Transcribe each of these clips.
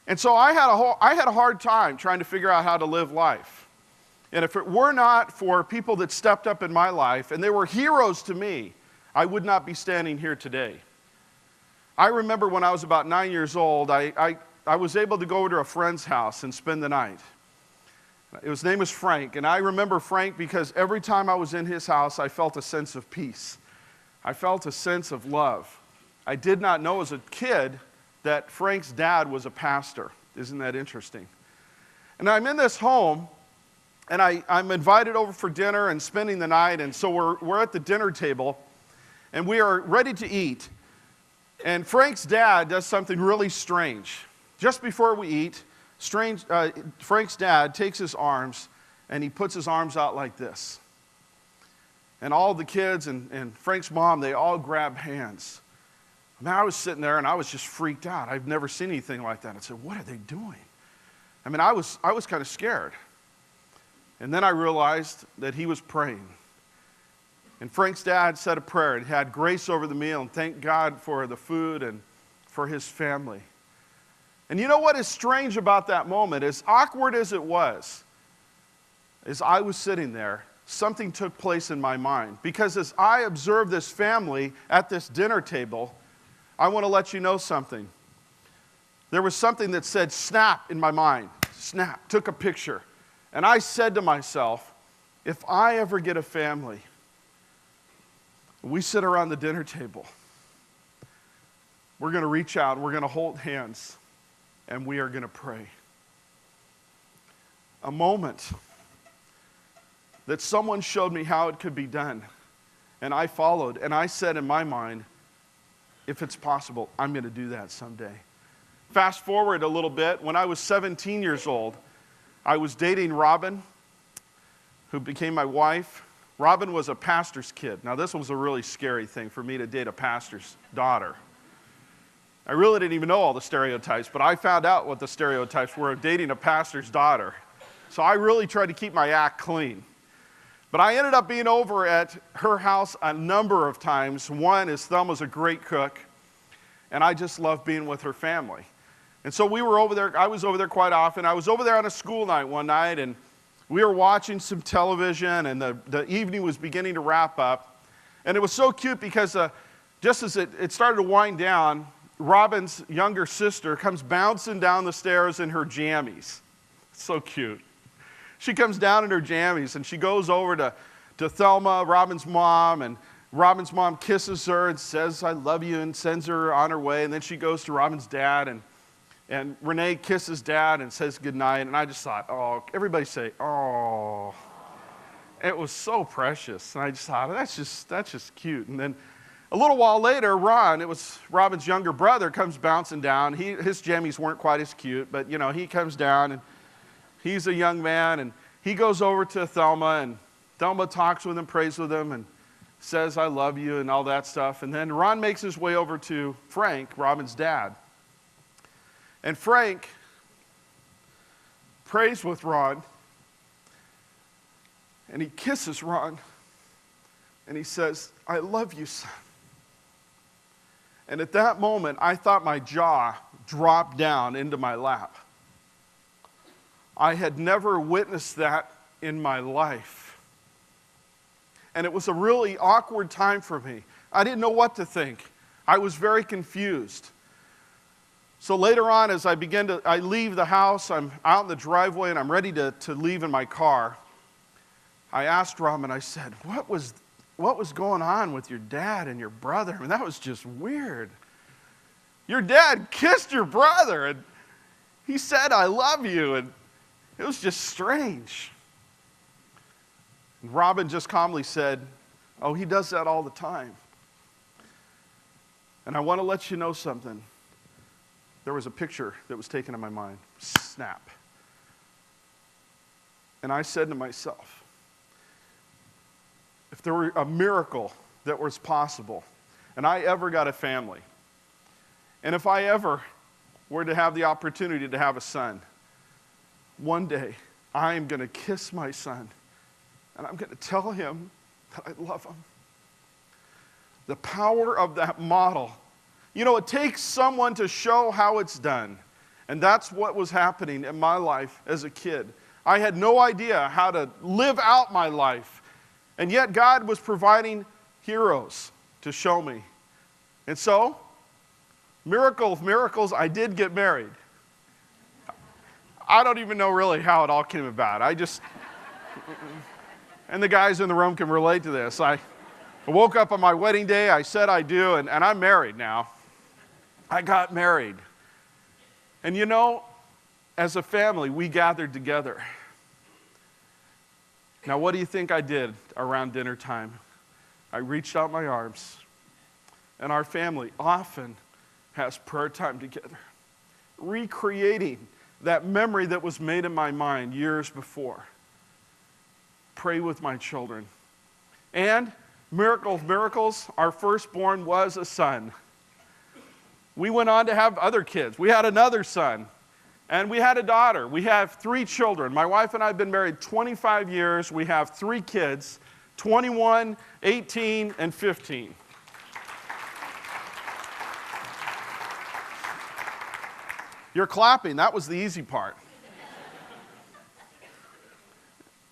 And so I had a hard time trying to figure out how to live life. And if it were not for people that stepped up in my life, and they were heroes to me, I would not be standing here today. I remember when I was about 9 years old, I was able to go over to a friend's house and spend the night. His name was Frank, and I remember Frank because every time I was in his house, I felt a sense of peace. I felt a sense of love. I did not know as a kid that Frank's dad was a pastor. Isn't that interesting? And I'm in this home, and I'm invited over for dinner and spending the night, and so we're at the dinner table, and we are ready to eat. And Frank's dad does something really strange. Just before we eat, Frank's dad takes his arms, and he puts his arms out like this. And all the kids and Frank's mom, they all grab hands. I was sitting there, and I was just freaked out. I've never seen anything like that. I said, what are they doing? I was kind of scared. And then I realized that he was praying. And Frank's dad said a prayer and had grace over the meal and thanked God for the food and for his family. And you know what is strange about that moment? As awkward as it was, as I was sitting there, something took place in my mind. Because as I observed this family at this dinner table, I want to let you know something. There was something that said snap in my mind. Snap. Took a picture. And I said to myself, if I ever get a family, we sit around the dinner table, we're going to reach out and we're going to hold hands and we are going to pray. A moment that someone showed me how it could be done, and I followed, and I said in my mind, if it's possible, I'm going to do that someday. Fast forward a little bit, when I was 17 years old, I was dating Robin, who became my wife. Robin was a pastor's kid. Now, this was a really scary thing for me to date a pastor's daughter. I really didn't even know all the stereotypes, but I found out what the stereotypes were of dating a pastor's daughter. So I really tried to keep my act clean. But I ended up being over at her house a number of times. One is Thelma's a great cook, and I just love being with her family. And so we were over there. I was over there quite often. I was over there on a school night one night, and we were watching some television, and the evening was beginning to wrap up. And it was so cute because just as it started to wind down, Robin's younger sister comes bouncing down the stairs in her jammies. So cute. She comes down in her jammies, and she goes over to Thelma, Robin's mom, and Robin's mom kisses her and says, I love you, and sends her on her way. And then she goes to Robin's dad, and Renee kisses dad and says goodnight. And I just thought, oh, everybody say, oh. It was so precious. And I just thought, that's just cute. And then a little while later, Ron, it was Robin's younger brother, comes bouncing down. His jammies weren't quite as cute, but, he comes down, and he's a young man, and he goes over to Thelma, and Thelma talks with him, prays with him, and says, I love you, and all that stuff. And then Ron makes his way over to Frank, Robin's dad. And Frank prays with Ron, and he kisses Ron, and he says, I love you, son. And at that moment, I thought my jaw dropped down into my lap. I had never witnessed that in my life. And it was a really awkward time for me. I didn't know what to think. I was very confused. So later on, as I leave the house, I'm out in the driveway, and I'm ready to leave in my car. I asked Robin, I said, what was going on with your dad and your brother? That was just weird. Your dad kissed your brother, and he said, I love you, and it was just strange. And Robin just calmly said, oh, he does that all the time. And I want to let you know something. There was a picture that was taken in my mind. Snap. And I said to myself, if there were a miracle that was possible, and I ever got a family, and if I ever were to have the opportunity to have a son, one day I am going to kiss my son, and I'm going to tell him that I love him. The power of that model. It takes someone to show how it's done. And that's what was happening in my life as a kid. I had no idea how to live out my life. And yet God was providing heroes to show me. And so, miracle of miracles, I did get married. I don't even know really how it all came about. And the guys in the room can relate to this. I woke up on my wedding day, I said I do, and I'm married now. I got married. And you know, as a family, we gathered together. Now, what do you think I did around dinner time? I reached out my arms, and our family often has prayer time together, recreating that memory that was made in my mind years before. Pray with my children. And miracle of miracles, our firstborn was a son. We went on to have other kids. We had another son, and we had a daughter. We have 3 children. My wife and I have been married 25 years. We have 3 kids, 21, 18, and 15. You're clapping. That was the easy part.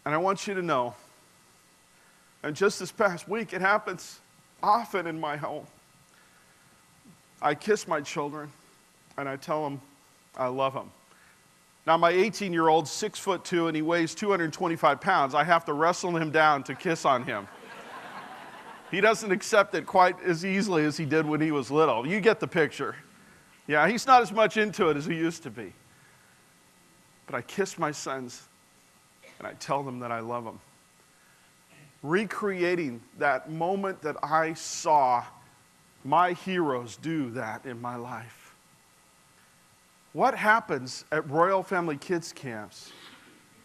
And I want you to know, and just this past week, it happens often in my home. I kiss my children, and I tell them I love them. Now, my 18-year-old's 6'2", and he weighs 225 pounds. I have to wrestle him down to kiss on him. He doesn't accept it quite as easily as he did when he was little. You get the picture. Yeah, he's not as much into it as he used to be. But I kiss my sons, and I tell them that I love them. Recreating that moment that I saw my heroes do that in my life. What happens at Royal Family Kids Camps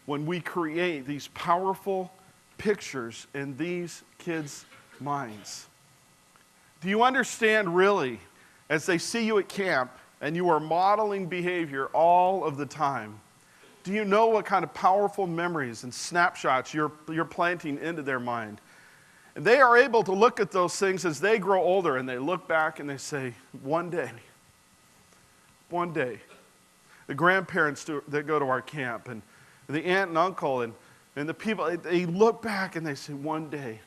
when we create these powerful pictures in these kids' minds? Do you understand really, as they see you at camp and you are modeling behavior all of the time, do you know what kind of powerful memories and snapshots you're planting into their mind? And they are able to look at those things as they grow older, and they look back and they say, one day, the grandparents that go to our camp, and the aunt and uncle, and the people, they look back and they say, one day.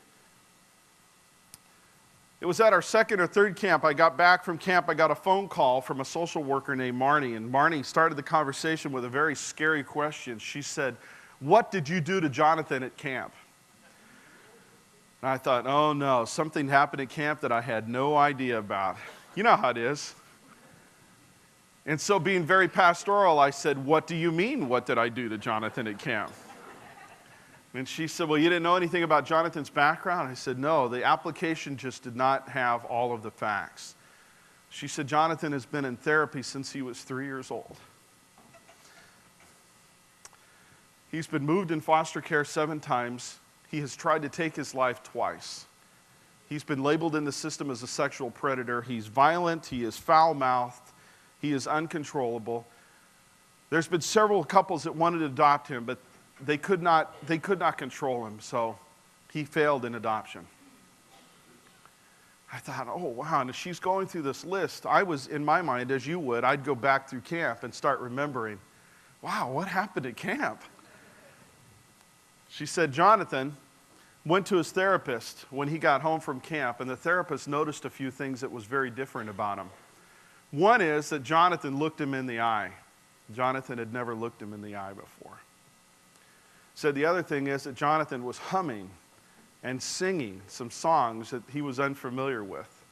It was at our 2nd or 3rd camp. I got back from camp. I got a phone call from a social worker named Marnie. And Marnie started the conversation with a very scary question. She said, "What did you do to Jonathan at camp?" And I thought, oh no, something happened at camp that I had no idea about. You know how it is. And so being very pastoral, I said, "What do you mean, what did I do to Jonathan at camp?" And she said, "Well, you didn't know anything about Jonathan's background?" I said, "No, the application just did not have all of the facts." She said, "Jonathan has been in therapy since he was 3 years old. He's been moved in foster care 7 times. He has tried to take his life twice. He's been labeled in the system as a sexual predator. He's violent. He is foul-mouthed. He is uncontrollable. There's been several couples that wanted to adopt him, but they could not control him, so he failed in adoption." I thought, oh, wow. And as she's going through this list, I was, in my mind, as you would, I'd go back through camp and start remembering, wow, what happened at camp? She said Jonathan went to his therapist when he got home from camp, and the therapist noticed a few things that was very different about him. One is that Jonathan looked him in the eye. Jonathan had never looked him in the eye before. Said the other thing is that Jonathan was humming and singing some songs that he was unfamiliar with.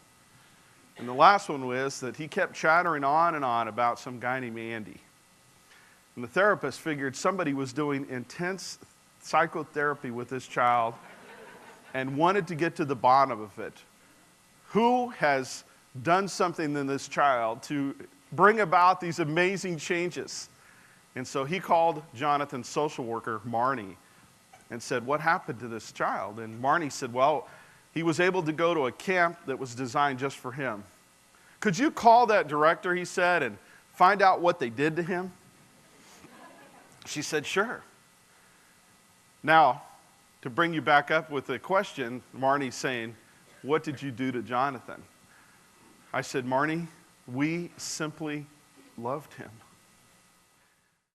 And the last one was that he kept chattering on and on about some guy named Andy. And the therapist figured somebody was doing intense psychotherapy with this child and wanted to get to the bottom of it. Who has done something in this child to bring about these amazing changes? And so he called Jonathan's social worker, Marnie, and said, "What happened to this child?" And Marnie said, "Well, he was able to go to a camp that was designed just for him. Could you call that director," he said, "and find out what they did to him?" She said, "Sure." Now, to bring you back up with the question, Marnie's saying, "What did you do to Jonathan?" I said, "Marnie, we simply loved him.